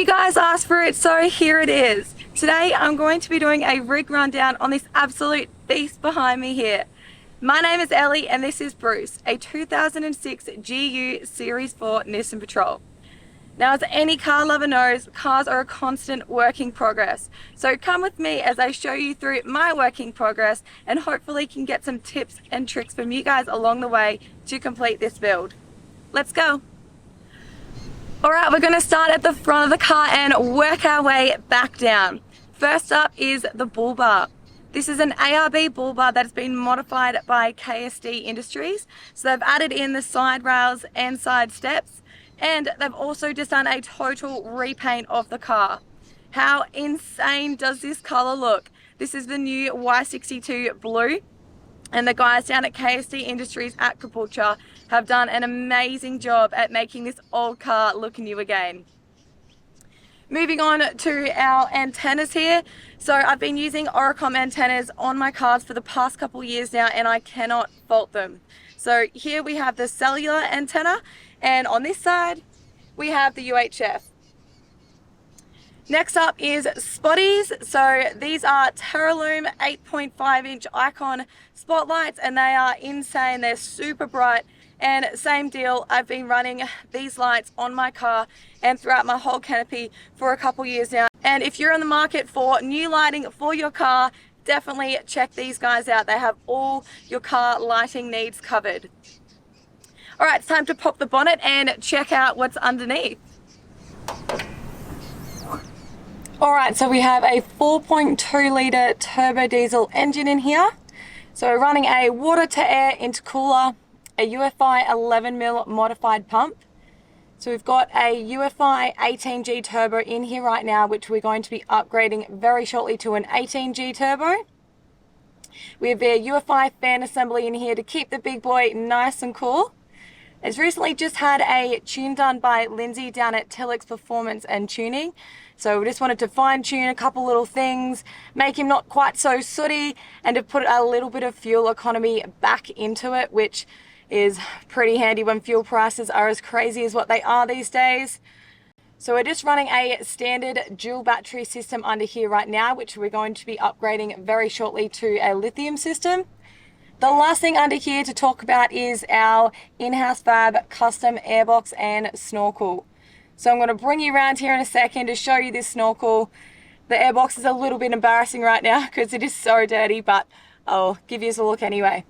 You guys asked for it, so here it is. Today I'm going to be doing a rig rundown on this absolute beast behind me here. My name is Ellie and this is Bruce, a 2006 GU Series 4 Nissan Patrol. Now, as any car lover knows, cars are a constant work in progress. So come with me as I show you through my work in progress and hopefully can get some tips and tricks from you guys along the way to complete this build. Let's go. Alright, we're going to start at the front of the car and work our way back down. First up is the bull bar. This is an ARB bull bar that has been modified by KSD Industries. So they've added in the side rails and side steps, and they've also just done a total repaint of the car. How insane does this color look? This is the new Y62 blue. And the guys down at KSD Industries at Caboolture have done an amazing job at making this old car look new again. Moving on to our antennas here. So I've been using Oricom antennas on my cars for the past couple years now and I cannot fault them. So here we have the cellular antenna and on this side we have the UHF. Next up is spotties. So these are Terralume 8.5 inch icon spotlights and they are insane. They're super bright, and same deal, I've been running these lights on my car and throughout my whole canopy for a couple years now. And if you're in the market for new lighting for your car, definitely check these guys out. They have all your car lighting needs covered. All right, it's time to pop the bonnet and check out what's underneath. Alright, so we have a 4.2 litre turbo diesel engine in here. So we're running a water to air intercooler, a UFI 11mm modified pump. So we've got a UFI 18G turbo in here right now, which we're going to be upgrading very shortly to an 18G turbo. We have a UFI fan assembly in here to keep the big boy nice and cool. It's recently just had a tune done by Lindsay down at Tillix Performance and Tuning. So we just wanted to fine tune a couple little things, make him not quite so sooty, and to put a little bit of fuel economy back into it, which is pretty handy when fuel prices are as crazy as what they are these days. So we're just running a standard dual battery system under here right now, which we're going to be upgrading very shortly to a lithium system. The last thing under here to talk about is our in-house fab custom airbox and snorkel. So I'm going to bring you around here in a second to show you this snorkel. The airbox is a little bit embarrassing right now because it is so dirty, but I'll give you a look anyway.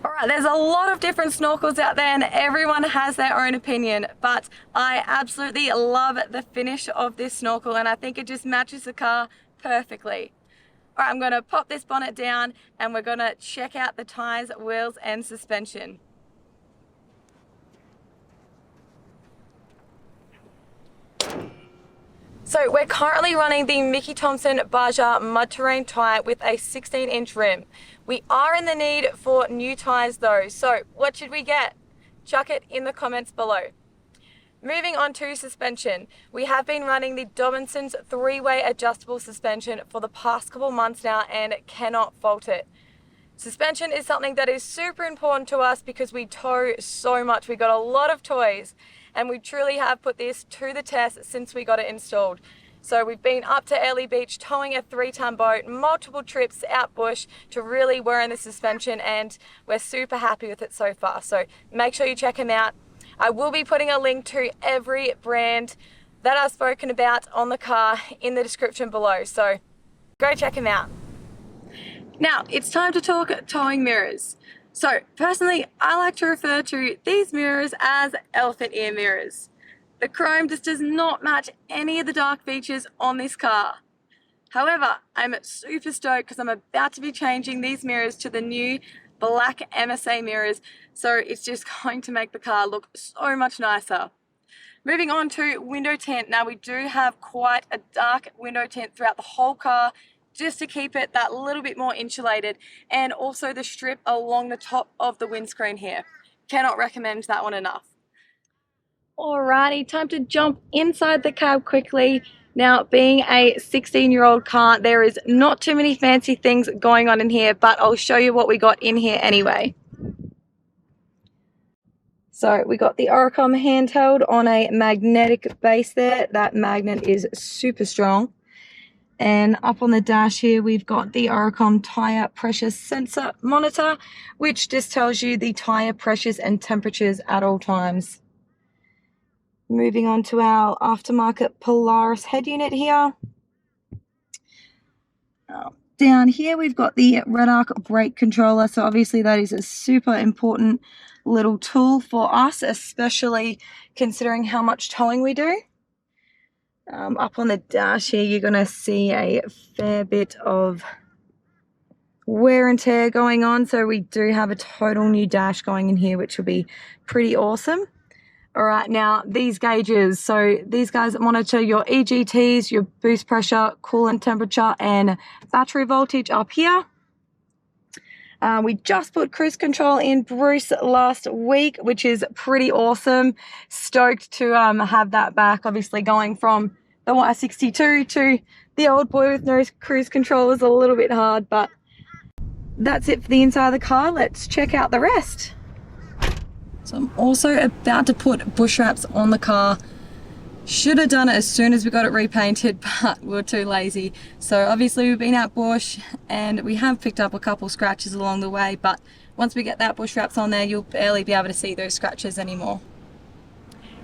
Alright, there's a lot of different snorkels out there and everyone has their own opinion, but I absolutely love the finish of this snorkel and I think it just matches the car perfectly. Alright, I'm going to pop this bonnet down and we're going to check out the tyres, wheels and suspension. So we're currently running the Mickey Thompson Baja mud terrain tyre with a 16-inch rim. We are in the need for new tyres though, so what should we get? Chuck it in the comments below. Moving on to suspension, we have been running the Dobinson's 3-way adjustable suspension for the past couple months now and cannot fault it. Suspension is something that is super important to us because we tow so much. We got a lot of toys and we truly have put this to the test since we got it installed. So we've been up to Early Beach towing a 3-ton boat, multiple trips out bush to really wear in the suspension, and we're super happy with it so far. So make sure you check them out. I will be putting a link to every brand that I've spoken about on the car in the description below, so go check them out. Now it's time to talk towing mirrors. So personally, I like to refer to these mirrors as elephant ear mirrors. The chrome just does not match any of the dark features on this car. However, I'm super stoked because I'm about to be changing these mirrors to the new black MSA mirrors, so it's just going to make the car look so much nicer. Moving on to window tint. Now we do have quite a dark window tint throughout the whole car just to keep it that little bit more insulated, and also the strip along the top of the windscreen here. Cannot recommend that one enough. Alrighty, time to jump inside the cab quickly. Now, being a 16-year-old car, there is not too many fancy things going on in here, but I'll show you what we got in here anyway. So we got the Oricom handheld on a magnetic base there. That magnet is super strong. And up on the dash here, we've got the Oricom tire pressure sensor monitor, which just tells you the tire pressures and temperatures at all times. Moving on to our aftermarket Polaris head unit here. Down here, we've got the Redarc brake controller. So obviously that is a super important little tool for us, especially considering how much towing we do. Up on the dash here, you're going to see a fair bit of wear and tear going on. So we do have a total new dash going in here, which will be pretty awesome. All right, now these gauges. So these guys monitor your EGTs, your boost pressure, coolant temperature, and battery voltage up here. We just put cruise control in Bruce last week, which is pretty awesome. Stoked to have that back. Obviously going from the Y62 to the old boy with no cruise control was a little bit hard, but that's it for the inside of the car. Let's check out the rest. So I'm also about to put bush wraps on the car. Should have done it as soon as we got it repainted, but we were too lazy. So obviously we've been out bush and we have picked up a couple scratches along the way, but once we get that bush wraps on there, you'll barely be able to see those scratches anymore.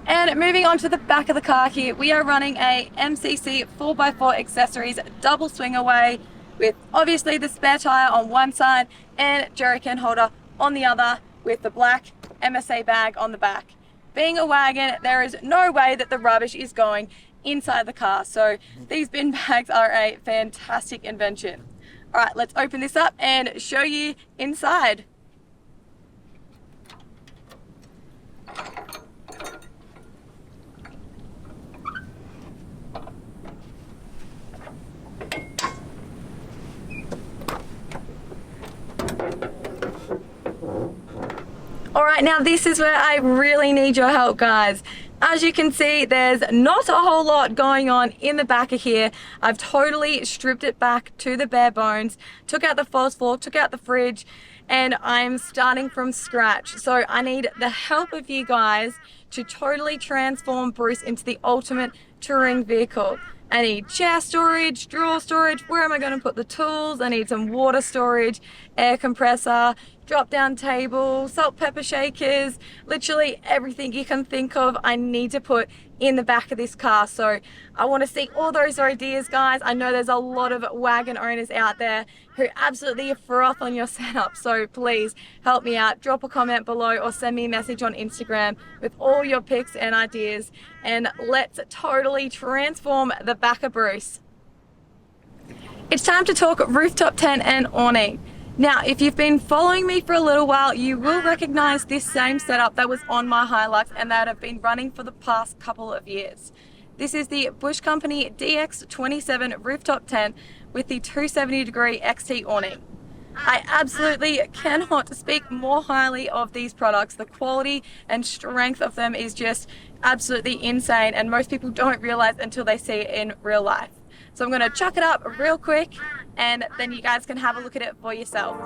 And moving on to the back of the car here, we are running a MCC 4x4 accessories double swing away with obviously the spare tire on one side and jerrycan holder on the other, with the black MSA bag on the back. Being a wagon, there is no way that the rubbish is going inside the car, so these bin bags are a fantastic invention. All right, let's open this up and show you inside. Alright, now this is where I really need your help, guys. As you can see, there's not a whole lot going on in the back of here. I've totally stripped it back to the bare bones, took out the false floor, took out the fridge, and I'm starting from scratch. So I need the help of you guys to totally transform Bruce into the ultimate touring vehicle. I need chair storage, drawer storage, where am I going to put the tools? I need some water storage, air compressor, drop down table, salt pepper shakers, literally everything you can think of I need to put in the back of this car. So I want to see all those ideas, guys. I know there's a lot of wagon owners out there who absolutely froth on your setup, so please help me out. Drop a comment below or send me a message on Instagram with all your pics and ideas, and let's totally transform the back of Bruce. It's time to talk rooftop tent and awning. Now, if you've been following me for a little while, you will recognize this same setup that was on my Hilux and that I've been running for the past couple of years. This is the Bush Company DX27 rooftop tent with the 270-degree XT awning. I absolutely cannot speak more highly of these products. The quality and strength of them is just absolutely insane, and most people don't realize until they see it in real life. So I'm going to chuck it up real quick and then you guys can have a look at it for yourself.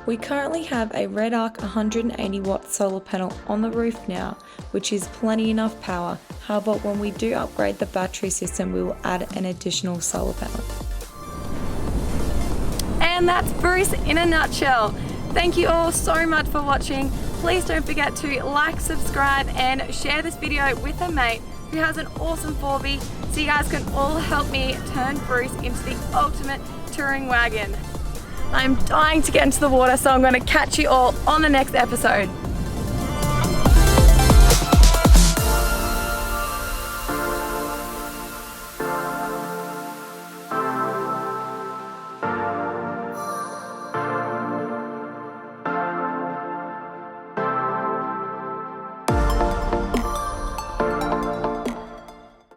We currently have a Redarc 180 watt solar panel on the roof now, which is plenty enough power. However, when we do upgrade the battery system, we will add an additional solar panel. And that's Bruce in a nutshell. Thank you all so much for watching. Please don't forget to like, subscribe and share this video with a mate. who has an awesome 4B, so you guys can all help me turn Bruce into the ultimate touring wagon. I'm dying to get into the water, so I'm going to catch you all on the next episode.